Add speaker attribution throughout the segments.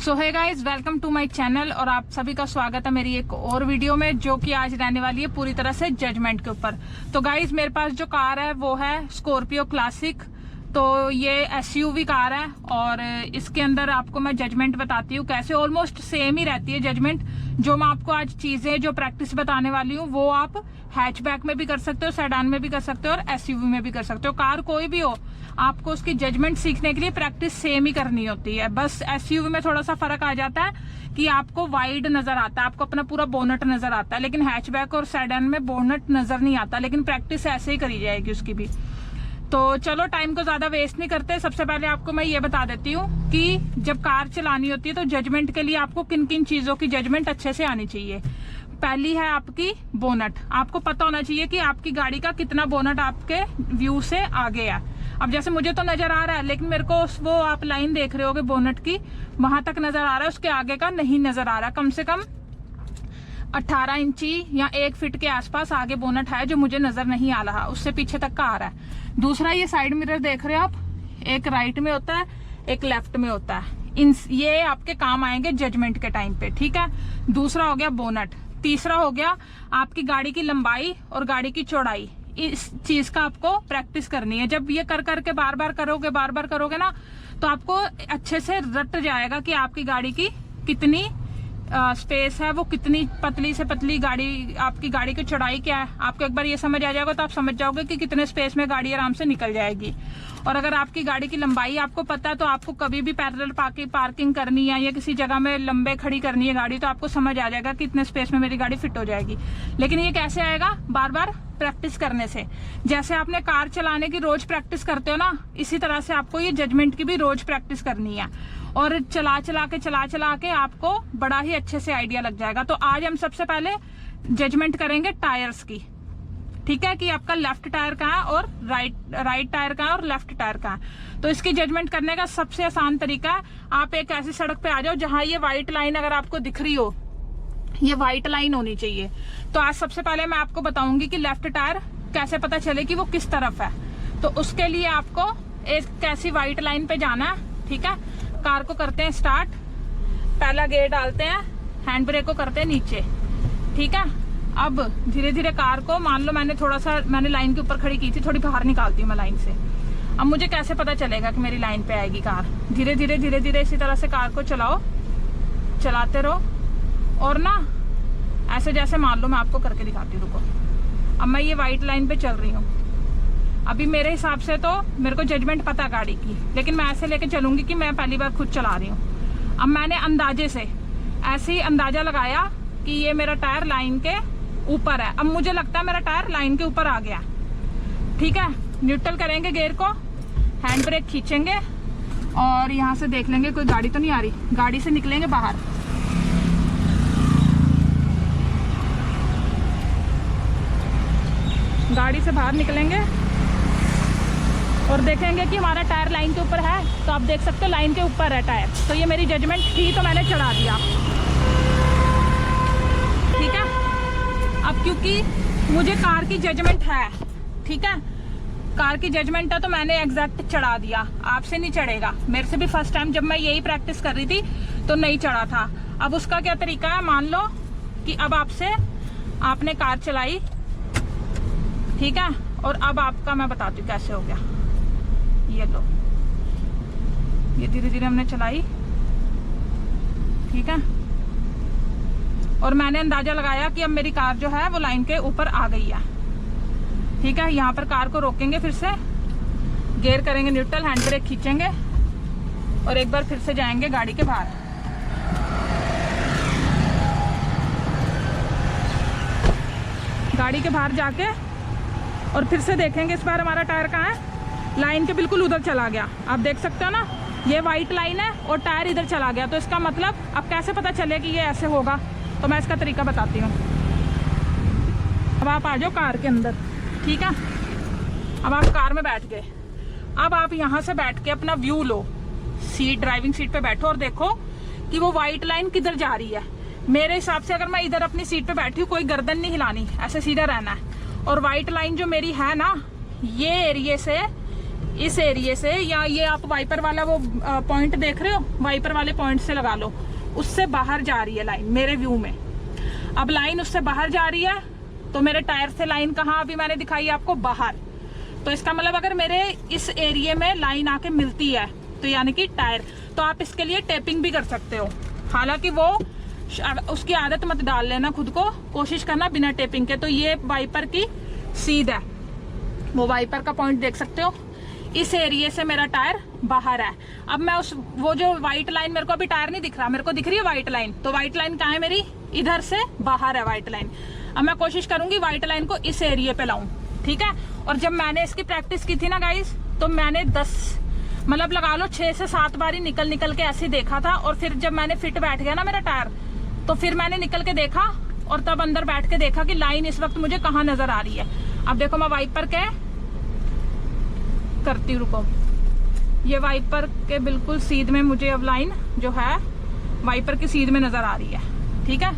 Speaker 1: So hey guys, welcome to my channel और आप सभी का स्वागत है मेरी एक और वीडियो में, जो कि आज रहने वाली है पूरी तरह से जजमेंट के ऊपर। तो गाइज, मेरे पास जो कार है वो है स्कॉर्पियो क्लासिक। तो ये एसयूवी कार है और इसके अंदर आपको मैं जजमेंट बताती हूँ कैसे। ऑलमोस्ट सेम ही रहती है जजमेंट। जो मैं आपको आज चीजें जो प्रैक्टिस बताने वाली हूँ वो आप हैचबैक में भी कर सकते हो, सेडान में भी कर सकते हो और एसयूवी में भी कर सकते हो। कार कोई भी हो, आपको उसकी जजमेंट सीखने के लिए प्रैक्टिस सेम ही करनी होती है। बस एसयूवी में थोड़ा सा फर्क आ जाता है कि आपको वाइड नजर आता है, आपको अपना पूरा बोनट नजर आता है, लेकिन हैचबैक और सेडान में बोनट नजर नहीं आता। लेकिन प्रैक्टिस ऐसे ही करी जाएगी उसकी भी। तो चलो टाइम को ज्यादा वेस्ट नहीं करते। सबसे पहले आपको मैं ये बता देती हूँ कि जब कार चलानी होती है तो जजमेंट के लिए आपको किन किन चीजों की जजमेंट अच्छे से आनी चाहिए। पहली है आपकी बोनट। आपको पता होना चाहिए कि आपकी गाड़ी का कितना बोनट आपके व्यू से आगे है। अब जैसे मुझे तो नजर आ रहा है, लेकिन मेरे को वो आप लाइन देख रहे होगे बोनट की, वहां तक नजर आ रहा है, उसके आगे का नहीं नजर आ रहा। कम से कम 18 इंची या 1 फीट के आसपास आगे बोनट है जो मुझे नजर नहीं आ रहा, उससे पीछे तक का आ रहा है। दूसरा, ये साइड मिरर देख रहे हो आप, एक राइट में होता है एक लेफ्ट में होता है। ये आपके काम आएंगे जजमेंट के टाइम पे, ठीक है। दूसरा हो गया बोनट। तीसरा हो गया आपकी गाड़ी की लंबाई और गाड़ी की चौड़ाई। इस चीज का आपको प्रैक्टिस करनी है। जब ये कर करके बार बार करोगे ना, तो आपको अच्छे से रट जाएगा कि आपकी गाड़ी की कितनी स्पेस है, वो कितनी पतली से पतली गाड़ी, आपकी गाड़ी की चौड़ाई क्या है। आपको एक बार ये समझ आ जाएगा तो आप समझ जाओगे कि कितने स्पेस में गाड़ी आराम से निकल जाएगी। और अगर आपकी गाड़ी की लंबाई आपको पता है तो आपको कभी भी पैरेलल पार्किंग करनी है या किसी जगह में लंबे खड़ी करनी है गाड़ी, तो आपको समझ आ जाएगा कि इतने स्पेस में मेरी गाड़ी फिट हो जाएगी। लेकिन ये कैसे आएगा? बार बार प्रैक्टिस करने से। जैसे आपने कार चलाने की रोज प्रैक्टिस करते हो ना, इसी तरह से आपको ये जजमेंट की भी रोज प्रैक्टिस करनी है। और चला चला के आपको बड़ा ही अच्छे से आइडिया लग जाएगा। तो आज हम सबसे पहले जजमेंट करेंगे टायर्स की, ठीक है, कि आपका लेफ्ट टायर कहाँ है और राइट टायर कहाँ है और लेफ्ट टायर कहाँ है। तो इसकी जजमेंट करने का सबसे आसान तरीका है, आप एक ऐसी सड़क पे आ जाओ जहां ये व्हाइट लाइन अगर आपको दिख रही हो, ये व्हाइट लाइन होनी चाहिए। तो आज सबसे पहले मैं आपको बताऊंगी कि लेफ्ट टायर कैसे पता चले कि वो किस तरफ है। तो उसके लिए आपको एक ऐसी व्हाइट लाइन पे जाना है, ठीक है। कार को करते हैं स्टार्ट, पहला गियर डालते हैं, हैंड ब्रेक को करते हैं नीचे, ठीक है। अब धीरे धीरे कार को, मान लो मैंने लाइन के ऊपर खड़ी की थी, थोड़ी बाहर निकालती हूँ मैं लाइन से। अब मुझे कैसे पता चलेगा कि मेरी लाइन पे आएगी कार? धीरे धीरे इसी तरह से कार को चलाओ, चलाते रहो। और ना ऐसे जैसे मान लो मैं आपको करके दिखाती हूँ, रुको। अब मैं ये व्हाइट लाइन पे चल रही हूँ। अभी मेरे हिसाब से तो मेरे को जजमेंट पता गाड़ी की, लेकिन मैं ऐसे लेके चलूंगी कि मैं पहली बार खुद चला रही हूँ। अब मैंने अंदाजे से ऐसे ही अंदाजा लगाया कि ये मेरा टायर लाइन के ऊपर है। अब मुझे लगता है मेरा टायर लाइन के ऊपर आ गया, ठीक है। न्यूट्रल करेंगे गियर को, हैंड ब्रेक खींचेंगे और यहाँ से देख लेंगे कोई गाड़ी तो नहीं आ रही। गाड़ी से निकलेंगे बाहर, गाड़ी से बाहर निकलेंगे और देखेंगे कि हमारा टायर लाइन के ऊपर है। तो आप देख सकते हो लाइन के ऊपर है टायर। तो ये मेरी जजमेंट थी तो मैंने चढ़ा दिया, ठीक है। अब क्योंकि मुझे कार की जजमेंट है, ठीक है, कार की जजमेंट है, तो मैंने एग्जैक्ट चढ़ा दिया। आपसे नहीं चढ़ेगा। मेरे से भी फर्स्ट टाइम जब मैं यही प्रैक्टिस कर रही थी तो नहीं चढ़ा था। अब उसका क्या तरीका है, मान लो कि अब आपने कार चलाई, ठीक है, और अब आपका मैं बताती हूँ कैसे हो गया। ये लो, ये धीरे धीरे हमने चलाई, ठीक है, और मैंने अंदाजा लगाया कि अब मेरी कार जो है वो लाइन के ऊपर आ गई है, ठीक है। यहाँ पर कार को रोकेंगे, फिर से गियर करेंगे न्यूट्रल, हैंड ब्रेक खींचेंगे और एक बार फिर से जाएंगे गाड़ी के बाहर। गाड़ी के बाहर जाके और फिर से देखेंगे इस बार हमारा टायर कहाँ है, लाइन के बिल्कुल उधर चला गया। आप देख सकते हो ना, ये व्हाइट लाइन है और टायर इधर चला गया। तो इसका मतलब अब कैसे पता चले कि ये ऐसे होगा, तो मैं इसका तरीका बताती हूँ। अब आप आ जाओ कार के अंदर, ठीक है। अब आप कार में बैठ गए। अब आप यहाँ से बैठ के अपना व्यू लो, ड्राइविंग सीट पे बैठो और देखो कि वो व्हाइट लाइन किधर जा रही है। मेरे हिसाब से अगर मैं इधर अपनी सीट पे बैठी हूँ, कोई गर्दन नहीं हिलानी, ऐसे सीधा रहना है। और व्हाइट लाइन जो मेरी है ना, ये एरिया से इस एरिया से, या ये आप वाइपर वाला वो पॉइंट देख रहे हो, वाइपर वाले पॉइंट से लगा लो, उससे बाहर जा रही है लाइन मेरे व्यू में। अब लाइन उससे बाहर जा रही है तो मेरे टायर से लाइन कहाँ अभी मैंने दिखाई आपको, बाहर। तो इसका मतलब अगर मेरे इस एरिया में लाइन आके मिलती है तो यानी कि टायर, तो आप इसके लिए टेपिंग भी कर सकते हो। हालांकि वो उसकी आदत मत डाल लेना खुद को, कोशिश करना बिना टेपिंग के। तो ये वाइपर की सीध है, वो वाइपर का पॉइंट देख सकते हो, इस एरिया से मेरा टायर बाहर है। अब मैं वो जो व्हाइट लाइन, मेरे को अभी टायर नहीं दिख रहा, मेरे को दिख रही है व्हाइट लाइन, तो व्हाइट लाइन कहाँ है मेरी, इधर से बाहर है व्हाइट लाइन। अब मैं कोशिश करूंगी व्हाइट लाइन को इस एरिया पे लाऊं, ठीक है। और जब मैंने इसकी प्रैक्टिस की थी ना गाइस, तो मैंने 10 मतलब लगा लो 6 से 7 बार ही निकल के ऐसे देखा था। और फिर जब मैंने फिट बैठ गया ना मेरा टायर, तो फिर मैंने निकल के देखा और तब अंदर बैठ के देखा कि लाइन इस वक्त मुझे कहाँ नजर आ रही है। अब देखो मैं वाइपर के करती हूँ, रुको, ये वाइपर के बिल्कुल सीध में मुझे अब लाइन जो है वाइपर की सीध में नजर आ रही है, ठीक है।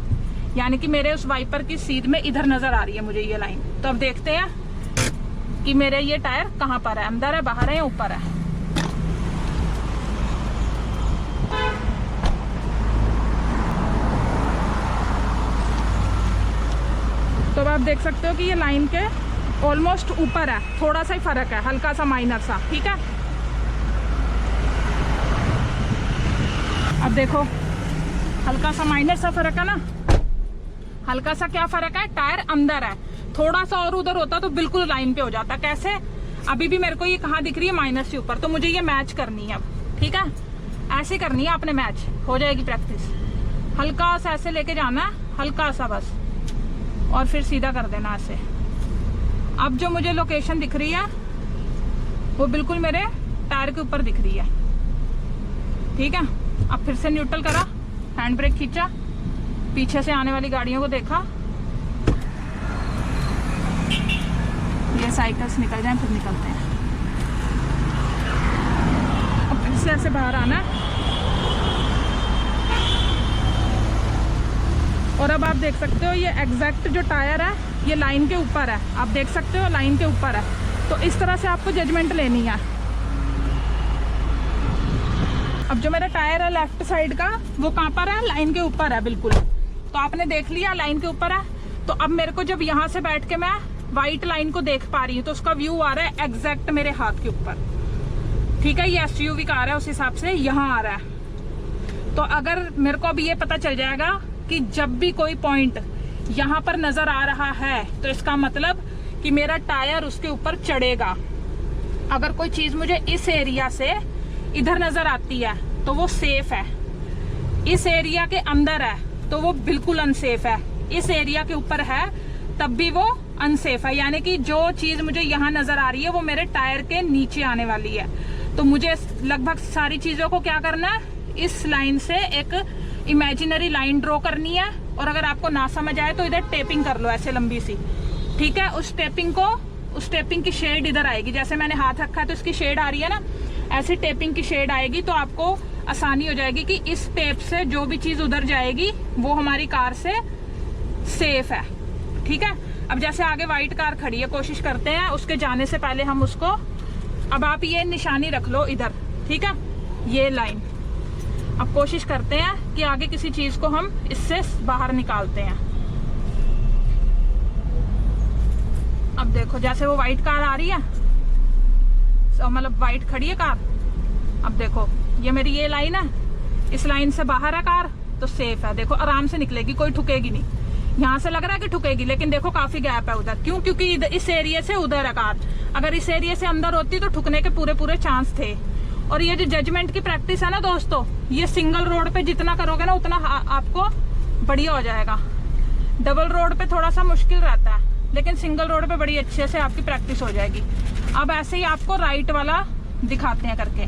Speaker 1: यानी कि मेरे उस वाइपर की सीध में इधर नजर आ रही है मुझे ये लाइन। तो अब देखते हैं कि मेरे ये टायर कहाँ पर है, अंदर है, बाहर है या ऊपर है। तो आप देख सकते हो कि ये लाइन के ऑलमोस्ट ऊपर है, थोड़ा सा ही फर्क है, हल्का सा माइनर सा, ठीक है। अब देखो हल्का सा माइनर सा फर्क है ना, हल्का सा क्या फर्क है, टायर अंदर है, थोड़ा सा और उधर होता तो बिल्कुल लाइन पे हो जाता। कैसे, अभी भी मेरे को ये कहाँ दिख रही है, माइनस से ऊपर। तो मुझे ये मैच करनी है अब, ठीक है, ऐसे करनी है आपने, मैच हो जाएगी प्रैक्टिस। हल्का सा ऐसे लेके जाना है, हल्का सा बस, और फिर सीधा कर देना ऐसे। अब जो मुझे लोकेशन दिख रही है वो बिल्कुल मेरे टायर के ऊपर दिख रही है, ठीक है। अब फिर से न्यूट्रल करा, हैंड ब्रेक खींचा, पीछे से आने वाली गाड़ियों को देखा, ये साइकिल्स निकल जाएं फिर निकलते हैं। अब फिर से ऐसे बाहर आना, और अब आप देख सकते हो ये एग्जैक्ट जो टायर है ये लाइन के ऊपर है, आप देख सकते हो लाइन के ऊपर है। तो इस तरह से आपको जजमेंट लेनी है। अब जो मेरा टायर है लेफ्ट साइड का, वो कहाँ पर है, लाइन के ऊपर है बिल्कुल। तो आपने देख लिया लाइन के ऊपर है। तो अब मेरे को जब यहाँ से बैठ के मैं व्हाइट लाइन को देख पा रही हूँ, तो उसका व्यू आ रहा है एग्जैक्ट मेरे हाथ के ऊपर, ठीक है। ये SUV कार है, उस हिसाब से यहाँ आ रहा है। तो अगर मेरे को अब ये पता चल जाएगा कि जब भी कोई पॉइंट यहाँ पर नजर आ रहा है, तो इसका मतलब कि मेरा टायर उसके ऊपर चढ़ेगा। अगर कोई चीज मुझे इस एरिया से इधर नजर आती है तो वो सेफ है, इस एरिया के अंदर है तो वो बिल्कुल अनसेफ है, इस एरिया के ऊपर है तब भी वो अनसेफ है। यानी कि जो चीज मुझे यहाँ नजर आ रही है वो मेरे टायर के नीचे आने वाली है। तो मुझे लगभग सारी चीजों को क्या करना है, इस लाइन से एक इमेजिनरी लाइन ड्रॉ करनी है। और अगर आपको ना समझ आए तो इधर टेपिंग कर लो ऐसे लंबी सी, ठीक है। उस टेपिंग की शेड इधर आएगी, जैसे मैंने हाथ रखा है तो इसकी शेड आ रही है ना, ऐसी टेपिंग की शेड आएगी। तो आपको आसानी हो जाएगी कि इस टेप से जो भी चीज उधर जाएगी वो हमारी कार से सेफ है, ठीक है। अब जैसे आगे व्हाइट कार खड़ी है, कोशिश करते हैं उसके जाने से पहले हम उसको, अब आप ये निशानी रख लो इधर, ठीक है, ये लाइन। अब कोशिश करते हैं कि आगे किसी चीज को हम इससे बाहर निकालते हैं। अब देखो जैसे वो व्हाइट कार आ रही है, मतलब व्हाइट खड़ी है कार। अब देखो ये मेरी ये लाइन है, इस लाइन से बाहर है कार तो सेफ है। देखो आराम से निकलेगी, कोई ठुकेगी नहीं। यहाँ से लग रहा है कि ठुकेगी, लेकिन देखो काफी गैप है उधर। क्यों? क्योंकि इस एरिया से उधर है कार। अगर इस एरिया से अंदर होती तो ठुकने के पूरे चांस थे। और ये जो जजमेंट की प्रैक्टिस है ना दोस्तों, ये सिंगल रोड पे जितना करोगे ना उतना आपको बढ़िया हो जाएगा। डबल रोड पे थोड़ा सा मुश्किल रहता है, लेकिन सिंगल रोड पे बड़ी अच्छे से आपकी प्रैक्टिस हो जाएगी। अब ऐसे ही आपको राइट वाला दिखाते हैं करके।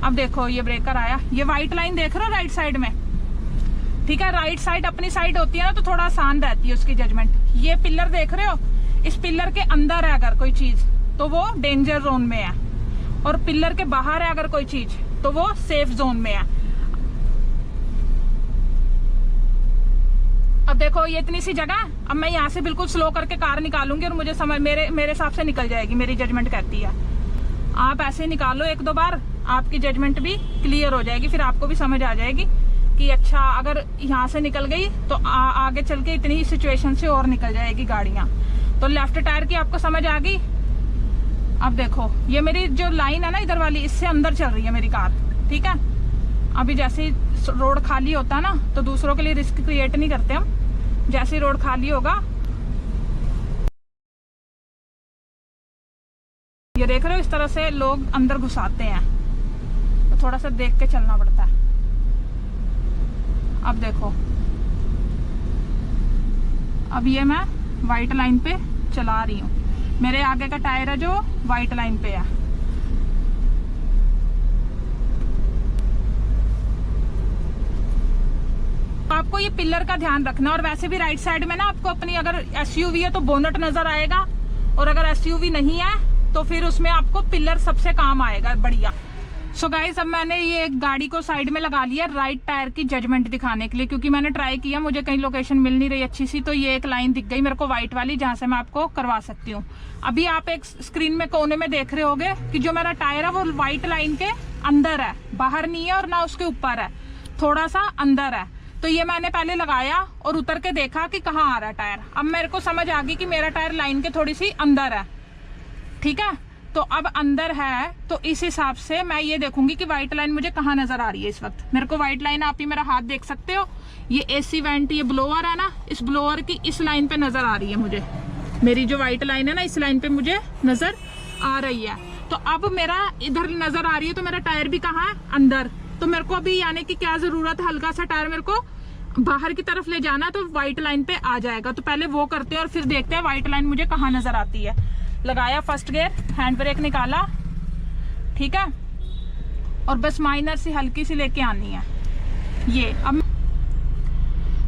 Speaker 1: अब देखो ये ब्रेकर आया, ये व्हाइट लाइन देख रहे हो राइट साइड में, ठीक है। राइट साइड अपनी साइड होती है ना तो थोड़ा आसान रहती है उसकी जजमेंट। ये पिलर देख रहे हो, इस पिलर के अंदर है अगर कोई चीज तो वो डेंजर जोन में है, और पिलर के बाहर है अगर कोई चीज तो वो सेफ जोन में है। अब देखो ये इतनी सी जगह, अब मैं यहाँ से बिल्कुल स्लो करके कार निकालूंगी और मुझे समझ मेरे हिसाब से निकल जाएगी, मेरी जजमेंट कहती है। आप ऐसे निकालो 1-2 बार, आपकी जजमेंट भी क्लियर हो जाएगी। फिर आपको भी समझ आ जाएगी कि अच्छा अगर यहाँ से निकल गई तो आगे चल के इतनी सिचुएशन से और निकल जाएगी गाड़ियाँ। तो लेफ्ट टायर की आपको समझ आ गई। अब देखो ये मेरी जो लाइन है ना इधर वाली, इससे अंदर चल रही है मेरी कार, ठीक है। अभी जैसे ही रोड खाली होता है ना, तो दूसरों के लिए रिस्क क्रिएट नहीं करते हम। जैसे ही रोड खाली होगा, ये देख रहे हो, इस तरह से लोग अंदर घुसाते हैं, तो थोड़ा सा देख के चलना पड़ता है। अब देखो, अब ये मैं वाइट लाइन पे चला रही हूँ, मेरे आगे का टायर है जो वाइट लाइन पे है। आपको ये पिलर का ध्यान रखना। और वैसे भी राइट साइड में ना आपको अपनी अगर एसयूवी है तो बोनट नजर आएगा, और अगर एसयूवी नहीं है तो फिर उसमें आपको पिलर सबसे काम आएगा, बढ़िया। सो गाइस, अब मैंने ये गाड़ी को साइड में लगा लिया राइट टायर की जजमेंट दिखाने के लिए, क्योंकि मैंने ट्राई किया, मुझे कहीं लोकेशन मिल नहीं रही अच्छी सी, तो ये एक लाइन दिख गई मेरे को व्हाइट वाली, जहां से मैं आपको करवा सकती हूँ। अभी आप एक स्क्रीन में कोने में देख रहे होगे कि जो मेरा टायर है वो व्हाइट लाइन के अंदर है, बाहर नहीं है और ना उसके ऊपर है, थोड़ा सा अंदर है। तो ये मैंने पहले लगाया और उतर के देखा कि कहाँ आ रहा है टायर। अब मेरे को समझ आ गई कि मेरा टायर लाइन के थोड़ी सी अंदर है, ठीक है। तो अब अंदर है, तो इस हिसाब से मैं ये देखूंगी कि व्हाइट लाइन मुझे कहाँ नजर आ रही है। इस वक्त मेरे को व्हाइट लाइन, आप ही मेरा हाथ देख सकते हो, ये एसी वेंट, ये ब्लोअर है ना, इस ब्लोअर की इस लाइन पे नजर आ रही है मुझे। मेरी जो व्हाइट लाइन है ना, इस लाइन पे मुझे नजर आ रही है। तो अब मेरा इधर नजर आ रही है, तो मेरा टायर भी कहाँ है, अंदर। तो मेरे को अभी आने की क्या जरूरत है, हल्का सा टायर मेरे को बाहर की तरफ ले जाना, तो व्हाइट लाइन पे आ जाएगा। तो पहले वो करते हैं और फिर देखते हैं व्हाइट लाइन मुझे कहाँ नजर आती है। लगाया फर्स्ट गियर, हैंड ब्रेक निकाला, ठीक है, और बस माइनर सी हल्की सी लेके आनी है ये। अब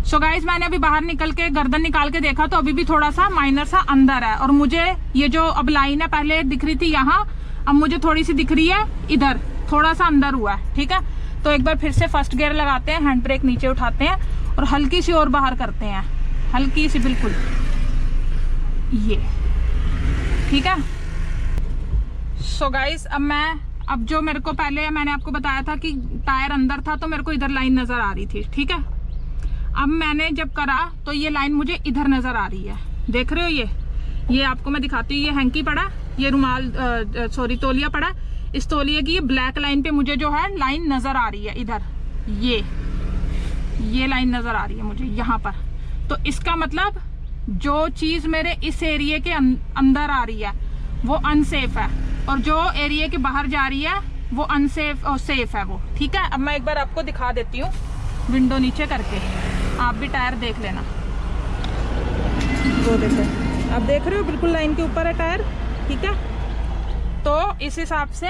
Speaker 1: सो गाइस, मैंने अभी बाहर निकल के गर्दन निकाल के देखा, तो अभी भी थोड़ा सा माइनर सा अंदर है, और मुझे ये जो अब लाइन है पहले दिख रही थी यहाँ, अब मुझे थोड़ी सी दिख रही है इधर, थोड़ा सा अंदर हुआ है, ठीक है। तो एक बार फिर से फर्स्ट गियर लगाते हैं, हैंड ब्रेक नीचे उठाते हैं और हल्की सी और बाहर करते हैं, हल्की सी, बिल्कुल ये, ठीक है। सो गाइस, अब जो मेरे को पहले मैंने आपको बताया था कि टायर अंदर था, तो मेरे को इधर लाइन नजर आ रही थी, ठीक है। अब मैंने जब करा तो ये लाइन मुझे इधर नजर आ रही है, देख रहे हो, ये आपको मैं दिखाती हूँ। ये हैंकी पड़ा, ये रुमाल सॉरी तौलिया पड़ा, इस तौलिए की ये ब्लैक लाइन पे मुझे जो है लाइन नजर आ रही है इधर, ये लाइन नजर आ रही है मुझे यहाँ पर। तो इसका मतलब जो चीज मेरे इस एरिया के अंदर आ रही है वो अनसेफ है, और जो एरिया के बाहर जा रही है वो अनसेफ और सेफ है वो, ठीक है। अब मैं एक बार आपको दिखा देती हूँ विंडो नीचे करके, आप भी टायर देख लेना। वो देखो, आप देख रहे हो बिल्कुल लाइन के ऊपर है टायर, ठीक है। तो इस हिसाब से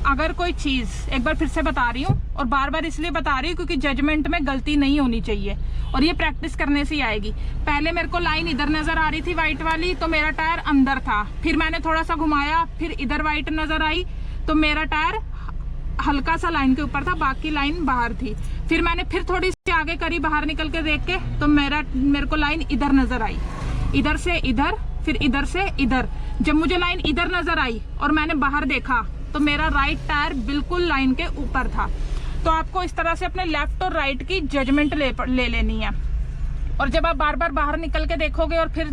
Speaker 1: अगर कोई चीज, एक बार फिर से बता रही हूँ, और बार बार इसलिए बता रही हूँ क्योंकि जजमेंट में गलती नहीं होनी चाहिए, और ये प्रैक्टिस करने से ही आएगी। पहले मेरे को लाइन इधर नजर आ रही थी व्हाइट वाली, तो मेरा टायर अंदर था, फिर मैंने थोड़ा सा घुमाया, फिर इधर व्हाइट नजर आई, तो मेरा टायर हल्का सा लाइन के ऊपर था, बाकी लाइन बाहर थी। फिर मैंने फिर थोड़ी सी आगे करी बाहर निकल के देख के, तो मेरे को लाइन इधर नजर आई, इधर से इधर, फिर इधर से इधर। जब मुझे लाइन इधर नजर आई और मैंने बाहर देखा, तो मेरा राइट टायर बिल्कुल लाइन के ऊपर था। तो आपको इस तरह से अपने लेफ्ट और राइट की जजमेंट ले लेनी है। और जब आप बार बार बाहर निकल के देखोगे और फिर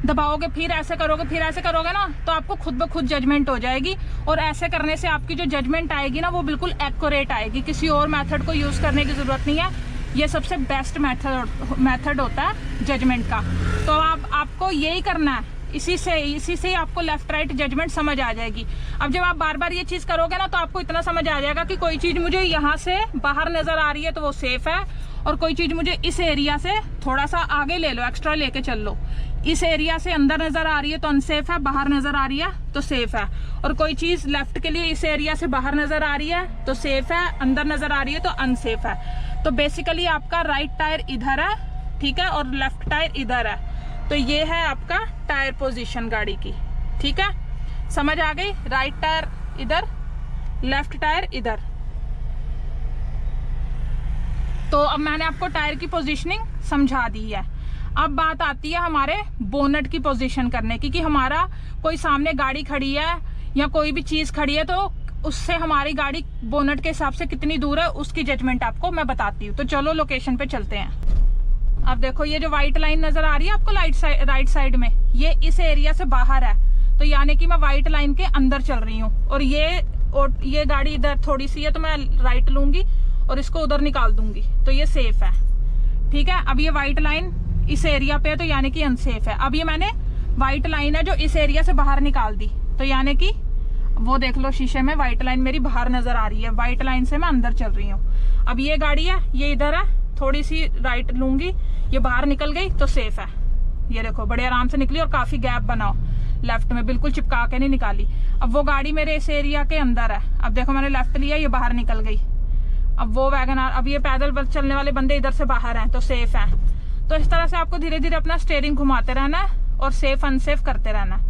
Speaker 1: दबाओगे, फिर ऐसे करोगे ना, तो आपको खुद ब खुद जजमेंट हो जाएगी। और ऐसे करने से आपकी जो जजमेंट आएगी ना, वो बिल्कुल एक्यूरेट आएगी। किसी और मेथड को यूज करने की जरूरत नहीं है, ये सबसे बेस्ट मेथड होता है जजमेंट का। तो आपको यही करना है, इसी से आपको लेफ्ट राइट जजमेंट समझ आ जाएगी। अब जब आप बार बार ये चीज करोगे ना, तो आपको इतना समझ आ जाएगा कि कोई चीज मुझे यहाँ से बाहर नजर आ रही है तो वो सेफ है, और कोई चीज मुझे इस एरिया से थोड़ा सा आगे ले लो, एक्स्ट्रा लेके चल लो, इस एरिया से अंदर नजर आ रही है तो अनसेफ है, बाहर नजर आ रही है तो सेफ है। और कोई चीज लेफ्ट के लिए इस एरिया से बाहर नजर आ रही है तो सेफ है, अंदर नजर आ रही है तो अनसेफ है। तो बेसिकली आपका राइट टायर इधर है, ठीक है, और लेफ्ट टायर इधर है। तो ये है आपका टायर पोजीशन गाड़ी की, ठीक है, समझ आ गई। राइट टायर इधर, लेफ्ट टायर इधर। तो अब मैंने आपको टायर की पोजीशनिंग समझा दी है। अब बात आती है हमारे बोनट की पोजीशन करने की, कि हमारा कोई सामने गाड़ी खड़ी है या कोई भी चीज खड़ी है तो उससे हमारी गाड़ी बोनट के हिसाब से कितनी दूर है उसकी जजमेंट आपको मैं बताती हूँ। तो चलो लोकेशन पे चलते हैं। अब देखो ये जो व्हाइट लाइन नजर आ रही है आपको राइट साइड में, ये इस एरिया से बाहर है, तो यानी कि मैं व्हाइट लाइन के अंदर चल रही हूँ। और ये गाड़ी इधर थोड़ी सी है तो मैं राइट लूंगी और इसको उधर निकाल दूंगी, तो ये सेफ है। ठीक है, अब ये व्हाइट लाइन इस एरिया पे है तो यानी कि अनसेफ है। अब ये मैंने व्हाइट लाइन है जो इस एरिया से बाहर निकाल दी, तो यानी कि वो देख लो शीशे में व्हाइट लाइन मेरी बाहर नजर आ रही है, व्हाइट लाइन से मैं अंदर चल रही हूँ। अब ये गाड़ी है ये इधर है, थोड़ी सी राइट लूंगी, ये बाहर निकल गई तो सेफ है। ये देखो बड़े आराम से निकली और काफी गैप बनाओ लेफ्ट में, बिल्कुल चिपका के नहीं निकाली। अब वो गाड़ी मेरे इस एरिया के अंदर है, अब देखो मैंने लेफ्ट लिया, ये बाहर निकल गई। अब वो वैगन आर, अब ये पैदल चलने वाले बंदे इधर से बाहर हैं तो सेफ है। तो इस तरह से आपको धीरे धीरे अपना स्टीयरिंग घुमाते रहना है और सेफ अनसेफ करते रहना।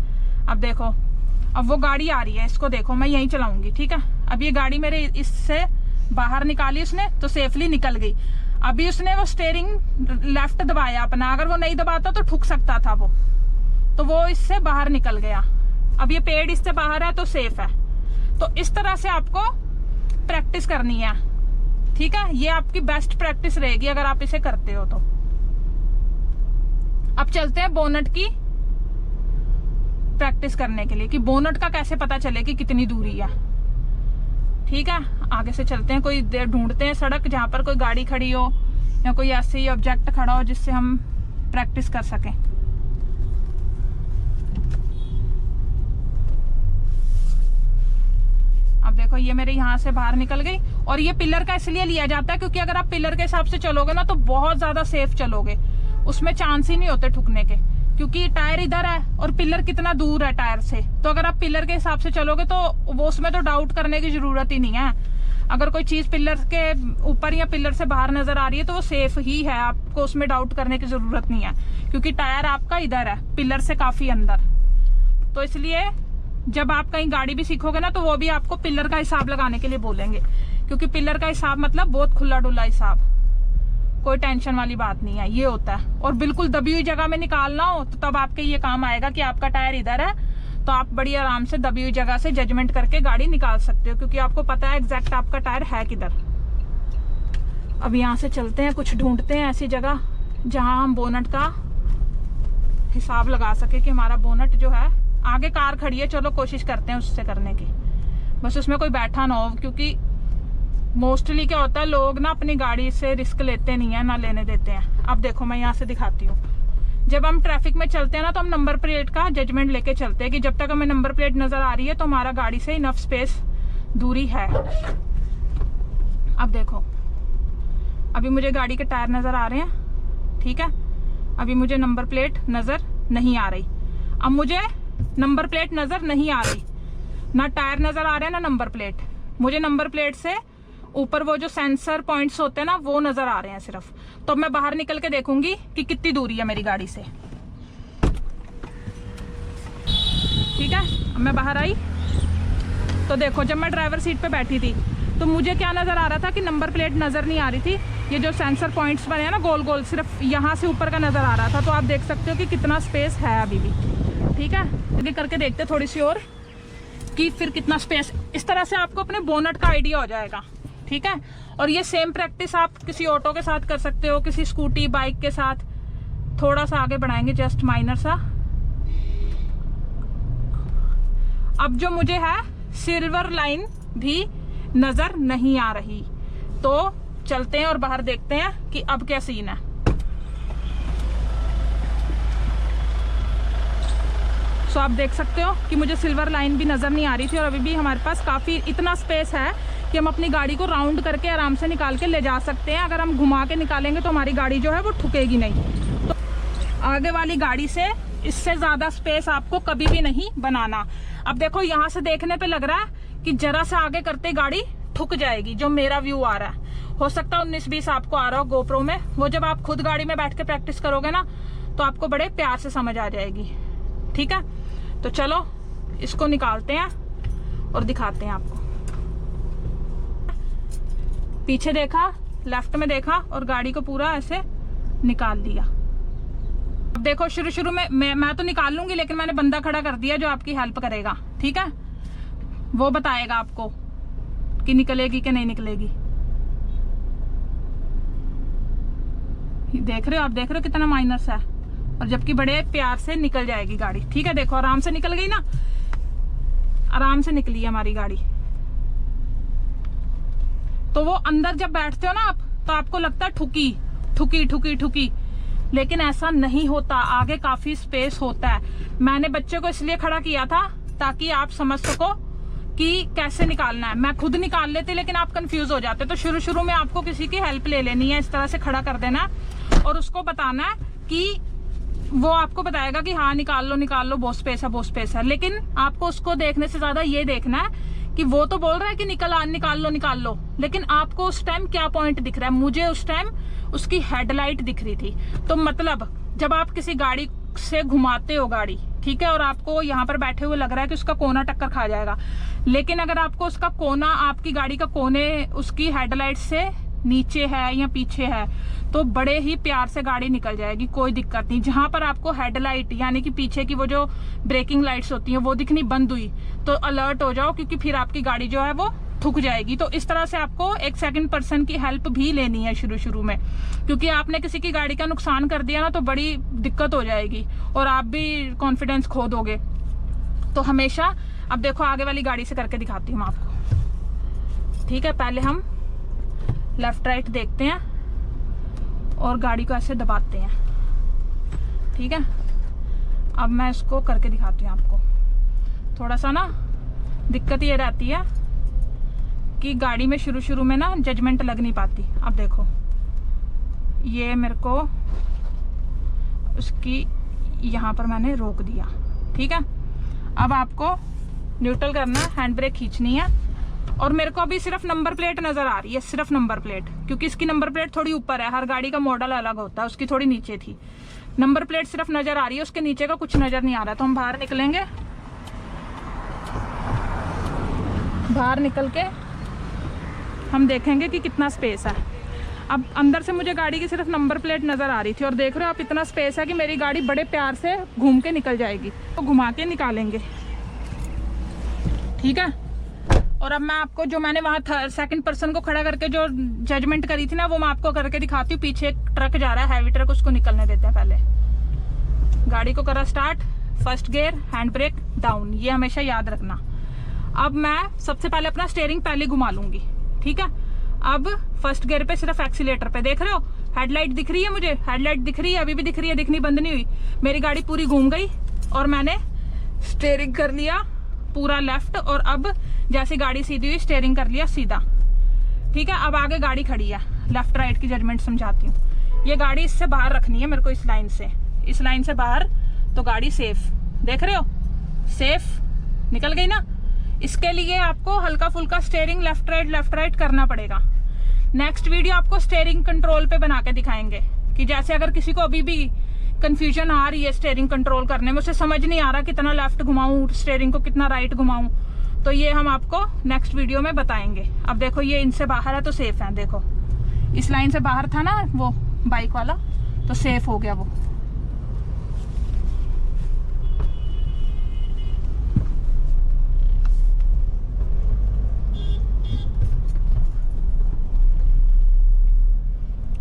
Speaker 1: अब देखो अब वो गाड़ी आ रही है, इसको देखो मैं यहीं चलाऊंगी। ठीक है, अब ये गाड़ी मेरे इससे बाहर निकाली उसने तो सेफली निकल गई। अभी उसने वो स्टीयरिंग लेफ्ट दबाया अपना, अगर वो नहीं दबाता तो ठुक सकता था वो, तो वो इससे बाहर निकल गया। अब ये पेड़ इससे बाहर है तो सेफ है। तो इस तरह से आपको प्रैक्टिस करनी है। ठीक है, ये आपकी बेस्ट प्रैक्टिस रहेगी अगर आप इसे करते हो तो। अब चलते हैं बोनट की प्रैक्टिस करने के लिए कि बोनट का कैसे पता चले कि कितनी दूरी है। ठीक है, आगे से चलते हैं, कोई ढूंढते हैं सड़क जहां पर कोई गाड़ी खड़ी हो या कोई ऐसे ही ऑब्जेक्ट खड़ा हो जिससे हम प्रैक्टिस कर सकें। अब देखो ये मेरे यहाँ से बाहर निकल गई, और ये पिलर का इसलिए लिया जाता है क्योंकि अगर आप पिलर के हिसाब से चलोगे ना तो बहुत ज्यादा सेफ चलोगे, उसमें चांस ही नहीं होते ठुकने के, क्योंकि टायर इधर है और पिलर कितना दूर है टायर से। तो अगर आप पिलर के हिसाब से चलोगे तो वो उसमें तो डाउट करने की जरूरत ही नहीं है। अगर कोई चीज पिलर के ऊपर या पिलर से बाहर नजर आ रही है तो वो सेफ ही है, आपको उसमें डाउट करने की जरूरत नहीं है, क्योंकि टायर आपका इधर है पिलर से काफी अंदर। तो इसलिए जब आप कहीं गाड़ी भी सीखोगे ना तो वो भी आपको पिलर का हिसाब लगाने के लिए बोलेंगे, क्योंकि पिलर का हिसाब मतलब बहुत खुला डुला हिसाब, कोई टेंशन वाली बात नहीं है, ये होता है। और बिल्कुल दबी हुई जगह में निकालना हो तो तब आपके ये काम आएगा कि आपका टायर इधर है, तो आप बड़ी आराम से दबी हुई जगह से जजमेंट करके गाड़ी निकाल सकते हो, क्योंकि आपको पता है एग्जैक्ट आपका टायर है किधर। अब यहाँ से चलते हैं, कुछ ढूंढते हैं ऐसी जगह जहां हम बोनट का हिसाब लगा सके कि हमारा बोनट जो है, आगे कार खड़ी है, चलो कोशिश करते हैं उससे करने की, बस उसमें कोई बैठा ना हो, क्योंकि मोस्टली क्या होता है लोग ना अपनी गाड़ी से रिस्क लेते नहीं है, ना लेने देते हैं। अब देखो मैं यहाँ से दिखाती हूँ, जब हम ट्रैफिक में चलते हैं ना तो हम नंबर प्लेट का जजमेंट लेके चलते हैं कि जब तक हमें नंबर प्लेट नजर आ रही है तो हमारा गाड़ी से इनफ स्पेस दूरी है। अब देखो अभी मुझे गाड़ी के टायर नजर आ रहे हैं, ठीक है, अभी मुझे नंबर प्लेट नजर नहीं आ रही। अब मुझे नंबर प्लेट नजर नहीं आ रही, ना टायर नजर आ रहे हैं ना नंबर प्लेट, मुझे नंबर प्लेट से ऊपर वो जो सेंसर पॉइंट्स होते हैं ना वो नजर आ रहे हैं सिर्फ। तो मैं बाहर निकल के देखूंगी कि कितनी दूरी है मेरी गाड़ी से। ठीक है, अब मैं बाहर आई तो देखो जब मैं ड्राइवर सीट पे बैठी थी तो मुझे क्या नजर आ रहा था कि नंबर प्लेट नजर नहीं आ रही थी, ये जो सेंसर पॉइंट्स बने हैं ना गोल गोल, सिर्फ यहाँ से ऊपर का नजर आ रहा था। तो आप देख सकते हो कि कितना स्पेस है अभी भी। ठीक है, आगे करके देखते थोड़ी सी और कि फिर कितना स्पेस, इस तरह से आपको अपने बोनट का आइडिया हो जाएगा। ठीक है, और ये सेम प्रैक्टिस आप किसी ऑटो के साथ कर सकते हो, किसी स्कूटी बाइक के साथ। थोड़ा सा आगे बढ़ाएंगे, जस्ट माइनर सा। अब जो मुझे है सिल्वर लाइन भी नजर नहीं आ रही, तो चलते हैं और बाहर देखते हैं कि अब क्या सीन है। सो आप देख सकते हो कि मुझे सिल्वर लाइन भी नजर नहीं आ रही थी, और अभी भी हमारे पास काफी इतना स्पेस है कि हम अपनी गाड़ी को राउंड करके आराम से निकाल के ले जा सकते हैं। अगर हम घुमा के निकालेंगे तो हमारी गाड़ी जो है वो ठुकेगी नहीं। तो आगे वाली गाड़ी से इससे ज्यादा स्पेस आपको कभी भी नहीं बनाना। अब देखो यहाँ से देखने पे लग रहा है कि जरा से आगे करते गाड़ी ठुक जाएगी, जो मेरा व्यू आ रहा है। हो सकता है 19-20 आपको आ रहा हो गोप्रो में, वो जब आप खुद गाड़ी में बैठ के प्रैक्टिस करोगे ना तो आपको बड़े प्यार से समझ आ जाएगी। ठीक है, तो चलो इसको निकालते हैं और दिखाते हैं आपको। पीछे देखा, लेफ्ट में देखा और गाड़ी को पूरा ऐसे निकाल दिया। अब देखो शुरू में मैं तो निकाल लूंगी, लेकिन मैंने बंदा खड़ा कर दिया जो आपकी हेल्प करेगा। ठीक है, वो बताएगा आपको कि निकलेगी कि नहीं निकलेगी। देख रहे हो आप, देख रहे हो कितना माइनस है, और जबकि बड़े प्यार से निकल जाएगी गाड़ी। ठीक है, देखो आराम से निकल गई ना, आराम से निकली है हमारी गाड़ी। तो वो अंदर जब बैठते हो ना आप, तो आपको लगता है ठुकी ठुकी ठुकी ठुकी, लेकिन ऐसा नहीं होता, आगे काफी स्पेस होता है। मैंने बच्चे को इसलिए खड़ा किया था ताकि आप समझ सको कि कैसे निकालना है। मैं खुद निकाल लेती लेकिन आप कंफ्यूज हो जाते, तो शुरू शुरू में आपको किसी की हेल्प ले लेनी है, इस तरह से खड़ा कर देना और उसको बताना है कि वो आपको बताएगा कि हाँ निकाल लो बहुत स्पेस है, बहुत स्पेस है। लेकिन आपको उसको देखने से ज्यादा ये देखना है कि वो तो बोल रहा है कि निकाल लो, लेकिन आपको उस टाइम क्या पॉइंट दिख रहा है। मुझे उस टाइम उसकी हेडलाइट दिख रही थी। तो मतलब जब आप किसी गाड़ी से घुमाते हो गाड़ी, ठीक है, और आपको यहाँ पर बैठे हुए लग रहा है कि उसका कोना टक्कर खा जाएगा, लेकिन अगर आपको उसका कोना, आपकी गाड़ी का कोने उसकी हेडलाइट से नीचे है या पीछे है, तो बड़े ही प्यार से गाड़ी निकल जाएगी, कोई दिक्कत नहीं। जहां पर आपको हेडलाइट यानी कि पीछे की वो जो ब्रेकिंग लाइट्स होती हैं वो दिखनी बंद हुई, तो अलर्ट हो जाओ, क्योंकि फिर आपकी गाड़ी जो है वो थुक जाएगी। तो इस तरह से आपको एक सेकंड पर्सन की हेल्प भी लेनी है शुरू में, क्योंकि आपने किसी की गाड़ी का नुकसान कर दिया ना तो बड़ी दिक्कत हो जाएगी और आप भी कॉन्फिडेंस खो दोगे। तो हमेशा, अब देखो आगे वाली गाड़ी से करके दिखाती हूँ आपको। ठीक है, पहले हम लेफ्ट राइट देखते हैं और गाड़ी को ऐसे दबाते हैं। ठीक है, अब मैं इसको करके दिखाती हूँ आपको। थोड़ा सा ना दिक्कत ये रहती है कि गाड़ी में शुरू में ना जजमेंट लग नहीं पाती। अब देखो ये मेरे को उसकी यहाँ पर मैंने रोक दिया। ठीक है, अब आपको न्यूट्रल करना है, हैंड ब्रेक खींचनी है, और मेरे को अभी सिर्फ नंबर प्लेट नजर आ रही है, सिर्फ नंबर प्लेट, क्योंकि इसकी नंबर प्लेट थोड़ी ऊपर है, हर गाड़ी का मॉडल अलग होता है, उसकी थोड़ी नीचे थी। नंबर प्लेट सिर्फ नजर आ रही है, उसके नीचे का कुछ नजर नहीं आ रहा। तो हम बाहर निकलेंगे, बाहर निकल के हम देखेंगे कि कितना स्पेस है। अब अंदर से मुझे गाड़ी की सिर्फ नंबर प्लेट नजर आ रही थी, और देख रहे हो आप इतना स्पेस है कि मेरी गाड़ी बड़े प्यार से घूम के निकल जाएगी। तो घुमा के निकालेंगे। ठीक है, और अब मैं आपको जो मैंने वहां सेकंड पर्सन को खड़ा करके जो जजमेंट करी थी ना, वो मैं आपको करके दिखाती हूँ। पीछे एक ट्रक जा रहा है, हैवी ट्रक, उसको निकलने देते हैं। पहले गाड़ी को करा start, first gear, hand brake down, ये हमेशा याद रखना। अब मैं सबसे पहले अपना स्टीयरिंग पहले घुमा लूंगी। ठीक है, अब फर्स्ट गियर पे सिर्फ एक्सीलेटर पे, देख रहे हो हेडलाइट दिख रही है, मुझे हेडलाइट दिख रही है, अभी भी दिख रही है, दिखनी बंद नहीं हुई। मेरी गाड़ी पूरी घूम गई और मैंने स्टीयरिंग कर लिया पूरा लेफ्ट, और अब जैसे गाड़ी सीधी हुई स्टीयरिंग कर लिया सीधा। ठीक है, अब आगे गाड़ी खड़ी है, लेफ्ट राइट की जजमेंट समझाती हूँ। ये गाड़ी इससे बाहर रखनी है मेरे को, इस लाइन से बाहर, तो गाड़ी सेफ, देख रहे हो सेफ निकल गई ना। इसके लिए आपको हल्का फुल्का स्टीयरिंग लेफ्ट राइट करना पड़ेगा। नेक्स्ट वीडियो आपको स्टीयरिंग कंट्रोल पे बना के दिखाएंगे कि जैसे अगर किसी को अभी भी कंफ्यूजन आ रही है स्टीयरिंग कंट्रोल करने में, उसे समझ नहीं आ रहा कितना लेफ्ट घुमाऊं स्टीयरिंग को, कितना राइट घुमाऊं, तो ये हम आपको नेक्स्ट वीडियो में बताएंगे। अब देखो ये इनसे बाहर है तो सेफ है, देखो इस लाइन से बाहर था ना वो बाइक वाला, तो सेफ हो गया वो।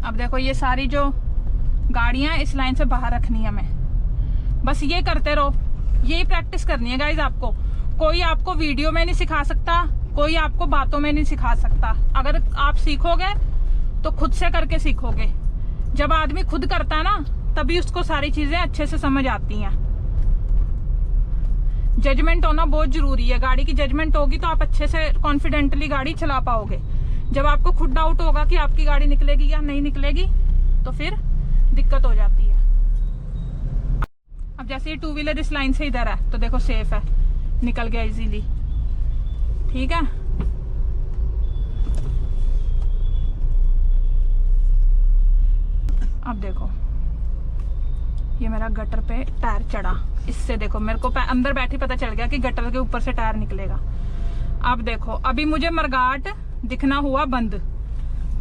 Speaker 1: अब देखो ये सारी जो गाड़ियां इस लाइन से बाहर रखनी है हमें, बस ये करते रहो, यही प्रैक्टिस करनी है गाइज आपको। कोई आपको वीडियो में नहीं सिखा सकता, कोई आपको बातों में नहीं सिखा सकता। अगर आप सीखोगे तो खुद से करके सीखोगे। जब आदमी खुद करता है ना, तभी उसको सारी चीजें अच्छे से समझ आती हैं। जजमेंट होना बहुत जरूरी है, गाड़ी की जजमेंट होगी तो आप अच्छे से कॉन्फिडेंटली गाड़ी चला पाओगे। जब आपको खुद डाउट होगा कि आपकी गाड़ी निकलेगी या नहीं निकलेगी, तो फिर दिक्कत हो जाती है। अब जैसे ये टू व्हीलर इस लाइन से इधर है, तो देखो सेफ है, निकल गया इजीली। ठीक है, अब देखो ये मेरा गटर पे टायर चढ़ा, इससे देखो मेरे को अंदर बैठी पता चल गया कि गटर के ऊपर से टायर निकलेगा। अब देखो अभी मुझे मरगाट दिखना हुआ बंद,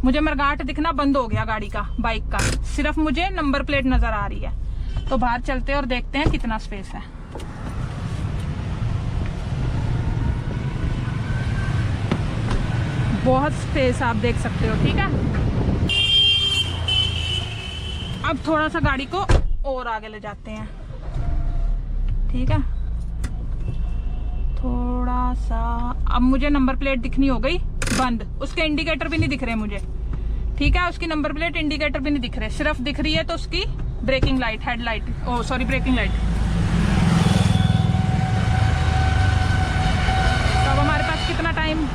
Speaker 1: मुझे मरगाट दिखना बंद हो गया गाड़ी का, बाइक का, सिर्फ मुझे नंबर प्लेट नजर आ रही है। तो बाहर चलते हैं और देखते हैं कितना स्पेस है। बहुत स्पेस आप देख सकते हो। ठीक है, अब थोड़ा सा गाड़ी को और आगे ले जाते हैं। ठीक है, थोड़ा सा। अब मुझे नंबर प्लेट दिखनी हो गई बंद, उसके इंडिकेटर भी नहीं दिख रहे मुझे। ठीक है, उसकी नंबर प्लेट इंडिकेटर भी नहीं दिख रहे, सिर्फ दिख रही है तो उसकी ब्रेकिंग लाइट, हेडलाइट, ओ सॉरी ब्रेकिंग लाइट। तो अब हमारे पास कितना टाइम,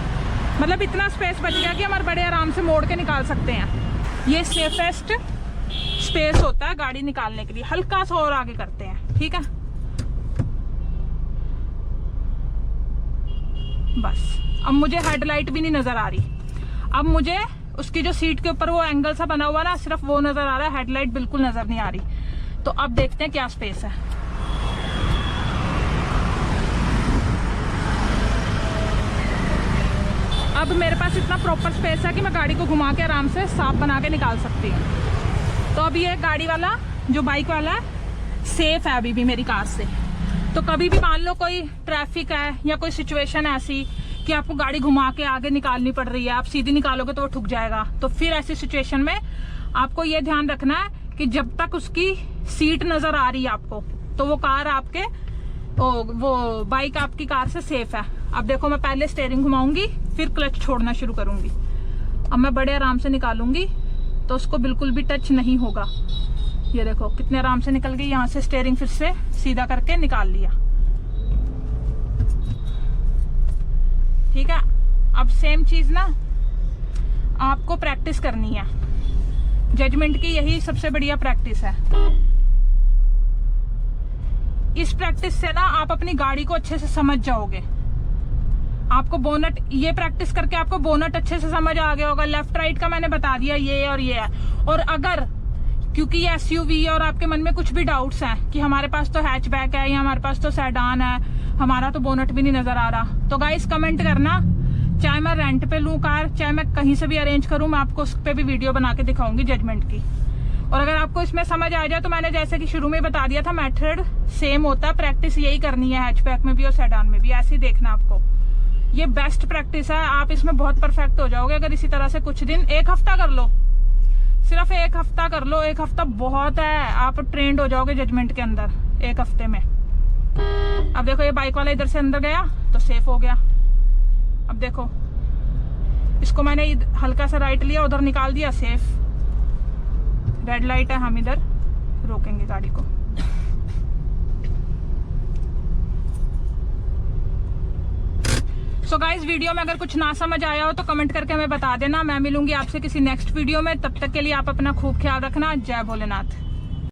Speaker 1: मतलब इतना स्पेस बच गया कि हमारे बड़े आराम से मोड़ के निकाल सकते हैं। ये सेफेस्ट स्पेस होता है गाड़ी निकालने के लिए। हल्का सा और आगे करते हैं। ठीक है, बस अब मुझे हेडलाइट भी नहीं नजर आ रही। अब मुझे उसकी जो सीट के ऊपर वो एंगल सा बना हुआ ना, सिर्फ वो नजर आ रहा है, हेडलाइट बिल्कुल नजर नहीं आ रही। तो अब देखते हैं क्या स्पेस है। अब मेरे पास इतना प्रॉपर स्पेस है कि मैं गाड़ी को घुमा के आराम से साफ बना के निकाल सकती हूँ। तो अब ये गाड़ी वाला जो बाइक वाला है सेफ है अभी भी मेरी कार से। तो कभी भी मान लो कोई ट्रैफिक है या कोई सिचुएशन ऐसी कि आपको गाड़ी घुमा के आगे निकालनी पड़ रही है, आप सीधी निकालोगे तो वो ठुक जाएगा। तो फिर ऐसी सिचुएशन में आपको ये ध्यान रखना है कि जब तक उसकी सीट नजर आ रही है आपको, तो वो कार आपके वो बाइक आपकी कार से सेफ है। अब देखो, मैं पहले स्टीयरिंग घुमाऊंगी फिर क्लच छोड़ना शुरू करूंगी। अब मैं बड़े आराम से निकालूंगी तो उसको बिल्कुल भी टच नहीं होगा। ये देखो कितने आराम से निकल गई। यहाँ से स्टीयरिंग फिर से सीधा करके निकाल लिया। ठीक है, अब सेम चीज ना आपको प्रैक्टिस करनी है। जजमेंट की यही सबसे बढ़िया प्रैक्टिस है। इस प्रैक्टिस से ना आप अपनी गाड़ी को अच्छे से समझ जाओगे। आपको बोनट, ये प्रैक्टिस करके आपको बोनट अच्छे से समझ आ गया होगा। लेफ्ट राइट का मैंने बता दिया, ये और ये है। और अगर क्योंकि ये एसयूवी है और आपके मन में कुछ भी डाउट्स हैं कि हमारे पास तो हैचबैक है या हमारे पास तो सेडान है, हमारा तो बोनट भी नहीं नजर आ रहा, तो गाइस कमेंट करना। चाहे मैं रेंट पे लूं कार, चाहे मैं कहीं से भी अरेंज करूं, मैं आपको उस पे भी वीडियो बना के दिखाऊंगी जजमेंट की। और अगर आपको इसमें समझ आ जाए तो मैंने जैसे कि शुरू में बता दिया था, मेथड सेम होता है। प्रैक्टिस यही करनी है हैचबैक में भी और सेडान में भी, ऐसे ही देखना आपको। ये बेस्ट प्रैक्टिस है, आप इसमें बहुत परफेक्ट हो जाओगे अगर इसी तरह से कुछ दिन, 1 हफ्ता कर लो, सिर्फ 1 हफ्ता कर लो। 1 हफ्ता बहुत है, आप ट्रेंड हो जाओगे जजमेंट के अंदर 1 हफ्ते में। अब देखो ये बाइक वाला इधर से अंदर गया तो सेफ हो गया। अब देखो इसको मैंने हल्का सा राइट लिया, उधर निकाल दिया, सेफ। रेड लाइट है, हम इधर रोकेंगे गाड़ी को। सो गाइस, वीडियो में अगर कुछ ना समझ आया हो तो कमेंट करके हमें बता देना। मैं मिलूंगी आपसे किसी नेक्स्ट वीडियो में, तब तक के लिए आप अपना खूब ख्याल रखना। जय भोलेनाथ।